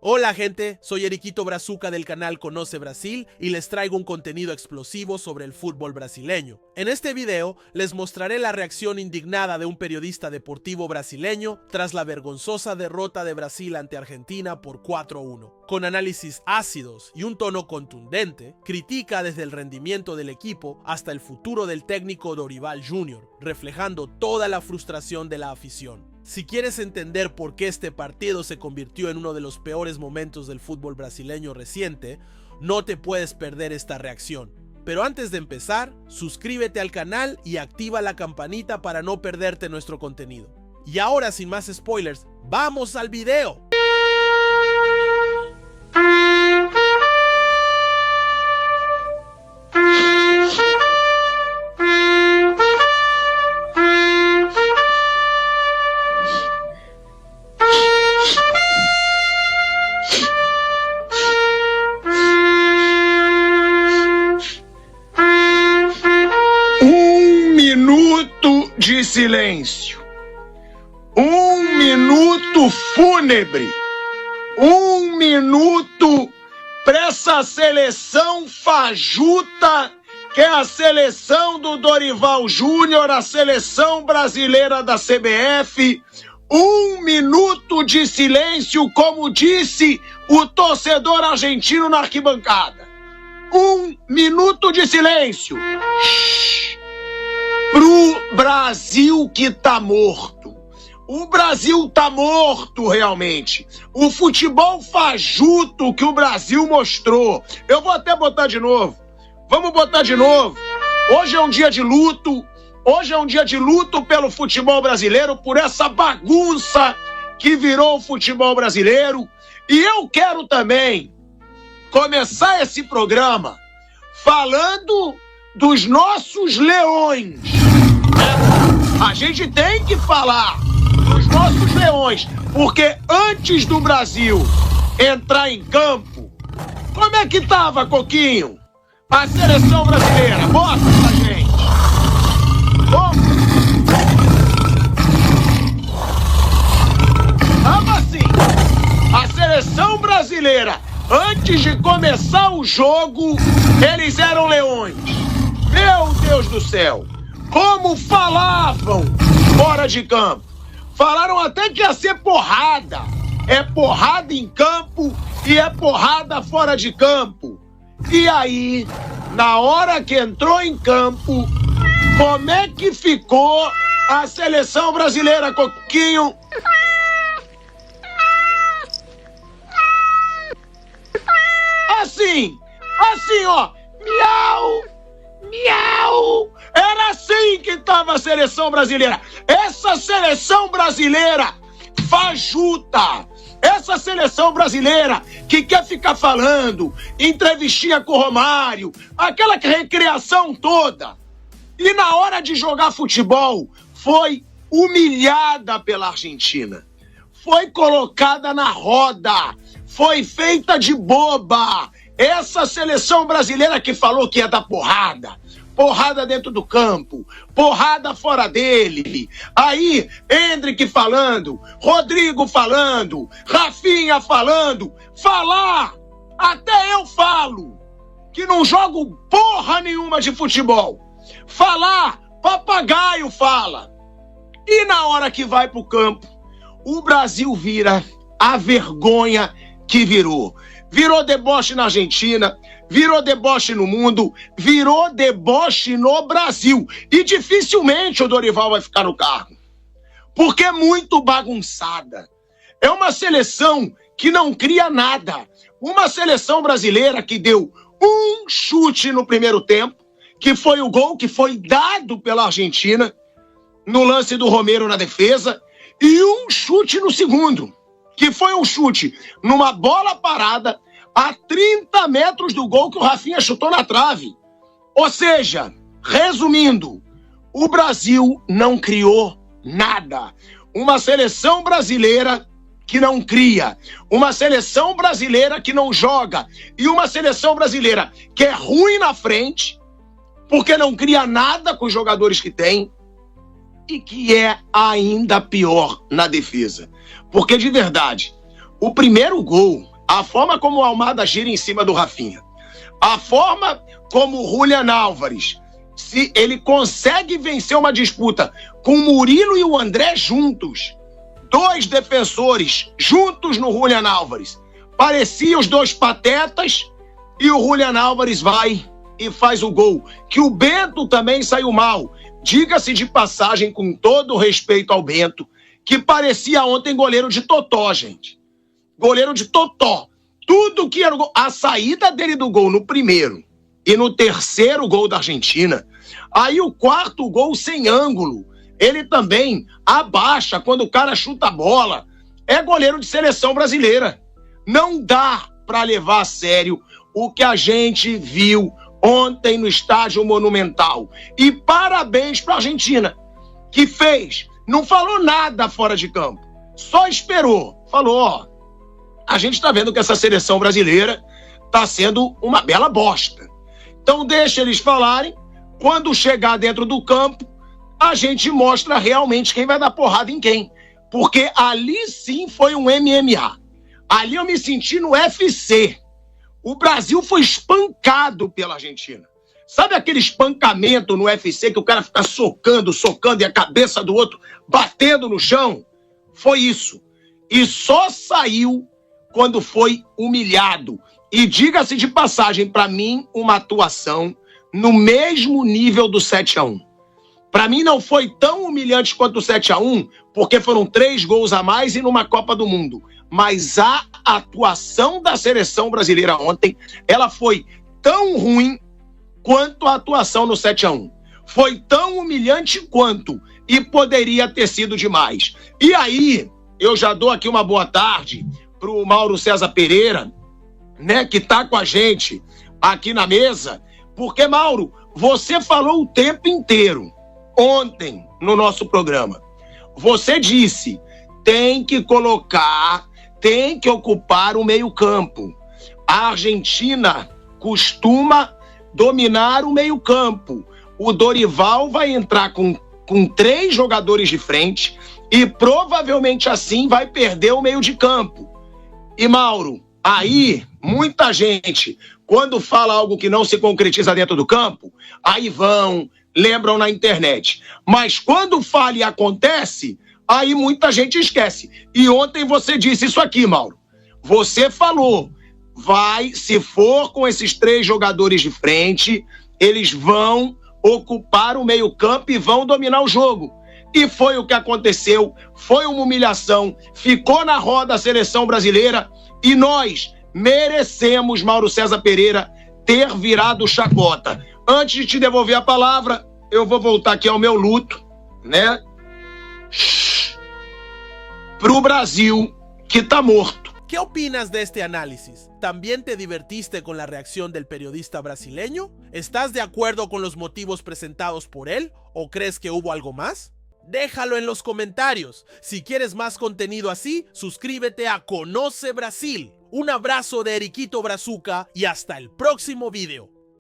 Hola gente, soy Eriquito Brazuca del canal Conoce Brasil y les traigo un contenido explosivo sobre el fútbol brasileño. En este video les mostraré la reacción indignada de un periodista deportivo brasileño tras la vergonzosa derrota de Brasil ante Argentina por 4-1. Con análisis ácidos y un tono contundente, critica desde el rendimiento del equipo hasta el futuro del técnico Dorival Jr., reflejando toda la frustración de la afición. Si quieres entender por qué este partido se convirtió en uno de los peores momentos del fútbol brasileño reciente, no te puedes perder esta reacción. Pero antes de empezar, suscríbete al canal y activa la campanita para no perderte nuestro contenido. Y ahora, sin más spoilers, ¡vamos al video! De silêncio, minuto fúnebre, minuto para essa seleção fajuta que é a seleção do Dorival Júnior, a seleção brasileira da CBF. Minuto de silêncio, como disse o torcedor argentino na arquibancada. Minuto de silêncio. Pro Brasil que tá morto. O Brasil tá morto realmente. O futebol fajuto que o Brasil mostrou. Eu vou até botar de novo. Vamos botar de novo. Hoje é um dia de luto. Hoje é um dia de luto pelo futebol brasileiro, por essa bagunça que virou o futebol brasileiro. E eu quero também começar esse programa falando dos nossos leões. A gente tem que falar dos nossos leões, porque antes do Brasil entrar em campo, como é que tava, Coquinho? A seleção brasileira, bota pra gente. Como? Tava assim. A seleção brasileira, antes de começar o jogo, eles eram leões. Meu Deus do céu! Como falavam fora de campo. Falaram até que ia ser porrada. É porrada em campo e é porrada fora de campo. E aí, na hora que entrou em campo, como é que ficou a seleção brasileira, Coquinho? Assim, ó. Miau! Miau! Era assim que estava a seleção brasileira. Essa seleção brasileira fajuta. Essa seleção brasileira que quer ficar falando, entrevistinha com o Romário, aquela recreação toda. E na hora de jogar futebol, foi humilhada pela Argentina. Foi colocada na roda. Foi feita de boba. Essa seleção brasileira que falou que ia dar porrada. Porrada dentro do campo, porrada fora dele. Aí, Hendrick falando, Rodrigo falando, Rafinha falando. Falar, até eu falo, que não jogo porra nenhuma de futebol. Falar, papagaio fala. E na hora que vai pro campo, o Brasil vira a vergonha que virou. Virou deboche na Argentina, virou deboche no mundo, virou deboche no Brasil. E dificilmente o Dorival vai ficar no cargo, porque é muito bagunçada. É uma seleção que não cria nada. Uma seleção brasileira que deu um chute no primeiro tempo, que foi o gol que foi dado pela Argentina, no lance do Romero na defesa, e um chute no segundo, que foi um chute numa bola parada a 30 metros do gol que o Rafinha chutou na trave. Ou seja, resumindo, o Brasil não criou nada. Uma seleção brasileira que não cria, uma seleção brasileira que não joga e uma seleção brasileira que é ruim na frente, porque não cria nada com os jogadores que tem, e que é ainda pior na defesa. Porque, de verdade, o primeiro gol A forma como o Almada gira em cima do Rafinha. A forma como o Julian Álvares, se ele consegue vencer uma disputa com o Murilo e o André juntos, 2 defensores juntos no Julian Álvares, parecia os 2 patetas, e o Julian Álvares vai e faz o gol. Que o Bento também saiu mal. Diga-se de passagem, com todo o respeito ao Bento, que parecia ontem goleiro de totó, gente. Goleiro de totó. Tudo que era o gol. A saída dele do gol no primeiro e no terceiro gol da Argentina. Aí o 4º gol sem ângulo. Ele também abaixa quando o cara chuta a bola. É goleiro de seleção brasileira. Não dá para levar a sério o que a gente viu ontem no Estádio Monumental. E parabéns para a Argentina, que fez, não falou nada fora de campo, só esperou. Falou, ó, a gente está vendo que essa seleção brasileira está sendo uma bela bosta. Então deixa eles falarem, quando chegar dentro do campo, a gente mostra realmente quem vai dar porrada em quem. Porque ali sim foi um MMA. Ali eu me senti no UFC. O Brasil foi espancado pela Argentina. Sabe aquele espancamento no UFC que o cara fica socando e a cabeça do outro batendo no chão? Foi isso. E só saiu quando foi humilhado. E diga-se de passagem, para mim, uma atuação no mesmo nível do 7-1. Para mim não foi tão humilhante quanto o 7-1, porque foram 3 gols a mais e numa Copa do Mundo. Mas a atuação da seleção brasileira ontem, ela foi tão ruim quanto a atuação no 7-1. Foi tão humilhante quanto, e poderia ter sido demais. E aí, eu já dou aqui uma boa tarde pro Mauro César Pereira, né, que tá com a gente aqui na mesa, porque, Mauro, você falou o tempo inteiro, ontem, no nosso programa. Você disse, tem que ocupar o meio-campo. A Argentina costuma dominar o meio-campo. O Dorival vai entrar com 3 jogadores de frente e provavelmente assim vai perder o meio de campo. E, Mauro, aí muita gente, quando fala algo que não se concretiza dentro do campo, aí lembram na internet. Mas quando fala e acontece, aí muita gente esquece. E ontem você disse isso aqui, Mauro. Você falou, se for com esses 3 jogadores de frente, eles vão ocupar o meio-campo e vão dominar o jogo. E foi o que aconteceu, foi uma humilhação, ficou na roda a seleção brasileira e nós merecemos, Mauro César Pereira, ter virado chacota. Antes de te devolver a palavra, eu vou voltar aqui ao meu luto, né? Pro Brasil, que tá morto. ¿Qué opinas de este análisis? ¿También te divertiste con la reacción del periodista brasileño? ¿Estás de acuerdo con los motivos presentados por él o crees que hubo algo más? Déjalo en los comentarios. Si quieres más contenido así, suscríbete a Conoce Brasil. Un abrazo de Eriquito Brazuca y hasta el próximo video.